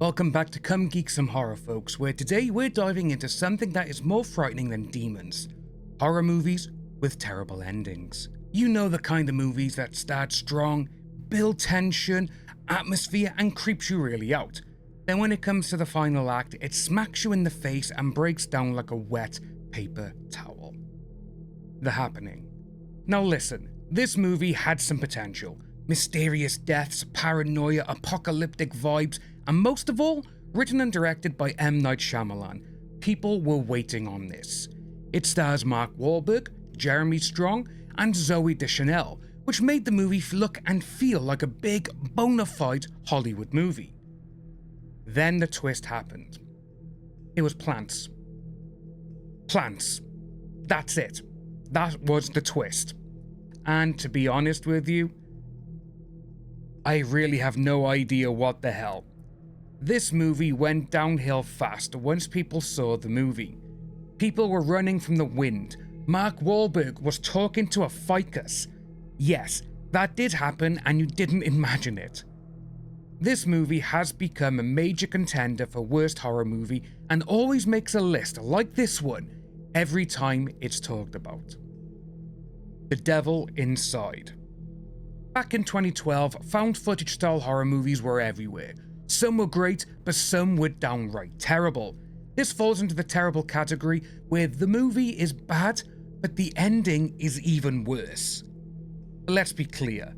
Welcome back to Come Geek Some Horror, folks, where today we're diving into something that is more frightening than demons. Horror movies with terrible endings. You know the kind of movies that start strong, build tension, atmosphere, and creeps you really out. Then when it comes to the final act, it smacks you in the face and breaks down like a wet paper towel. The Happening. Now listen, this movie had some potential. Mysterious deaths, paranoia, apocalyptic vibes, and most of all, written and directed by M. Night Shyamalan. People were waiting on this. It stars Mark Wahlberg, Jeremy Strong, and Zooey Deschanel, which made the movie look and feel like a big, bona fide Hollywood movie. Then the twist happened. It was plants. Plants. That's it. That was the twist. And to be honest with you, I really have no idea what the hell. This movie went downhill fast once people saw the movie. People were running from the wind. Mark Wahlberg was talking to a ficus. Yes, that did happen and you didn't imagine it. This movie has become a major contender for worst horror movie and always makes a list like this one every time it's talked about. The Devil Inside. Back in 2012, found footage style horror movies were everywhere. Some were great, but some were downright terrible. This falls into the terrible category where the movie is bad, but the ending is even worse. But let's be clear,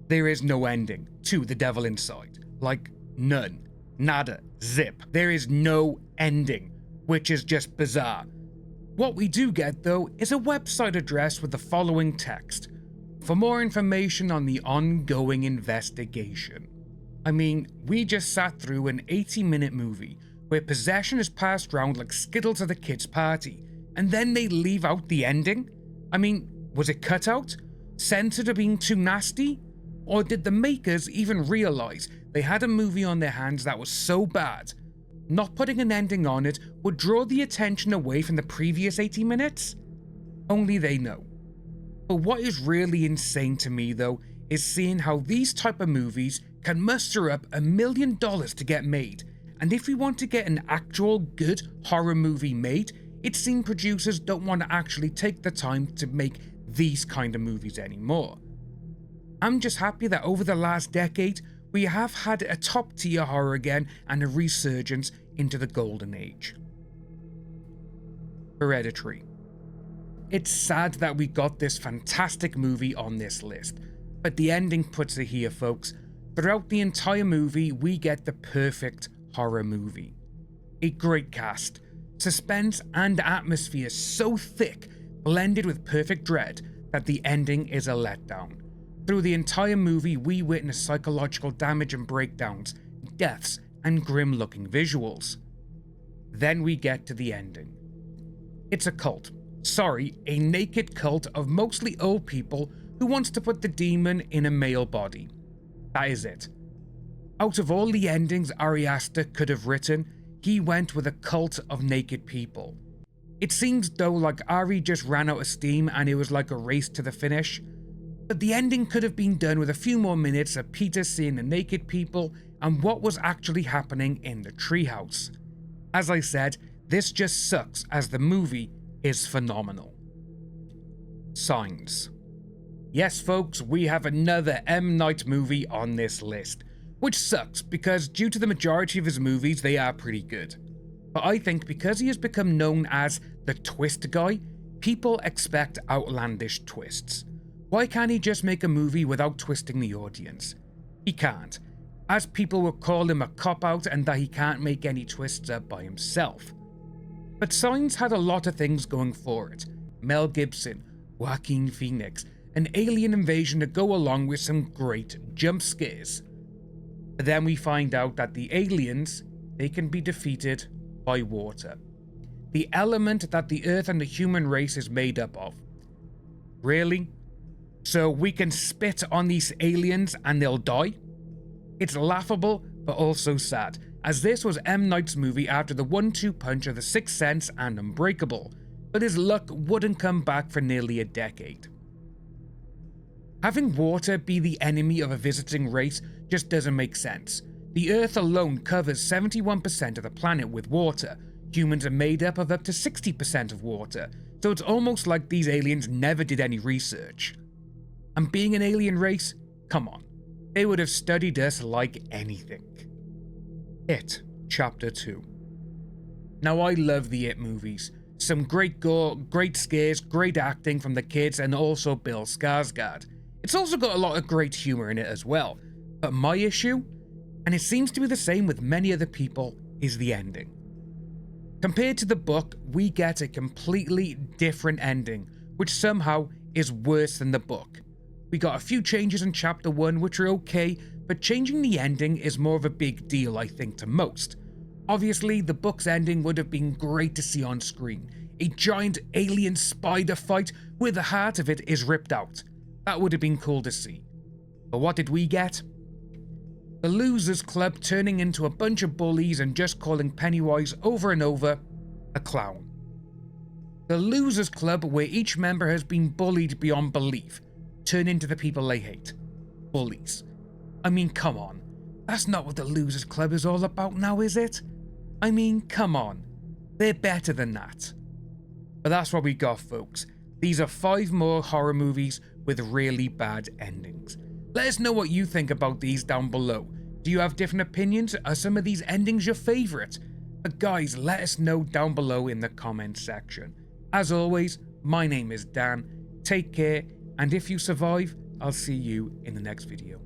there is no ending to The Devil Inside. Like, none. Nada. Zip. There is no ending, which is just bizarre. What we do get, though, is a website address with the following text. For more information on the ongoing investigation. I mean, we just sat through an 80-minute movie where possession is passed around like Skittles at a kid's party, and then they leave out the ending? I mean, was it cut out? Censored or being too nasty? Or did the makers even realize they had a movie on their hands that was so bad, not putting an ending on it would draw the attention away from the previous 80 minutes? Only they know. But what is really insane to me, though, is seeing how these type of movies can muster up $1 million to get made, and if we want to get an actual good horror movie made, it seems producers don't want to actually take the time to make these kind of movies anymore. I'm just happy that over the last decade, we have had a top tier horror again and a resurgence into the golden age. Hereditary. It's sad that we got this fantastic movie on this list, but the ending puts it here, folks. Throughout the entire movie, we get the perfect horror movie. A great cast, suspense and atmosphere so thick, blended with perfect dread, that the ending is a letdown. Through the entire movie, we witness psychological damage and breakdowns, deaths, and grim-looking visuals. Then we get to the ending. It's a cult. Sorry, a naked cult of mostly old people who wants to put the demon in a male body. That is it. Out of all the endings Ari Aster could have written, he went with a cult of naked people. It seems though like Ari just ran out of steam and it was like a race to the finish. But the ending could have been done with a few more minutes of Peter seeing the naked people and what was actually happening in the treehouse. As I said, this just sucks as the movie is phenomenal. Signs. Yes, folks, we have another M. Night movie on this list, which sucks because due to the majority of his movies, they are pretty good. But I think because he has become known as the twist guy, people expect outlandish twists. Why can't he just make a movie without twisting the audience? He can't, as people will call him a cop-out and that he can't make any twists up by himself. But Signs had a lot of things going for it. Mel Gibson, Joaquin Phoenix, an alien invasion to go along with some great jump scares. But then we find out that the aliens, they can be defeated by water. The element that the Earth and the human race is made up of. Really? So we can spit on these aliens and they'll die? It's laughable, but also sad, as this was M. Night's movie after the 1-2 punch of The Sixth Sense and Unbreakable, but his luck wouldn't come back for nearly a decade. Having water be the enemy of a visiting race just doesn't make sense. The Earth alone covers 71% of the planet with water. Humans are made up of to 60% of water, so it's almost like these aliens never did any research. And being an alien race, come on, they would have studied us like anything. It, Chapter 2. Now I love the It movies. Some great gore, great scares, great acting from the kids, and also Bill Skarsgård. It's also got a lot of great humor in it as well. But my issue, and it seems to be the same with many other people, is the ending. Compared to the book, we get a completely different ending, which somehow is worse than the book. We got a few changes in Chapter 1 which are okay, but changing the ending is more of a big deal, I think, to most. Obviously, the book's ending would have been great to see on screen. A giant alien spider fight where the heart of it is ripped out. That would have been cool to see. But what did we get? The Losers Club turning into a bunch of bullies and just calling Pennywise over and over a clown. The Losers Club, where each member has been bullied beyond belief, turn into the people they hate. Bullies. I mean, come on. That's not what the Losers Club is all about now, is it? I mean, come on. They're better than that. But that's what we got, folks. These are 5 more horror movies with really bad endings. Let us know what you think about these down below. Do you have different opinions? Are some of these endings your favourite? But guys, let us know down below in the comments section. As always, my name is Dan. Take care, and if you survive, I'll see you in the next video.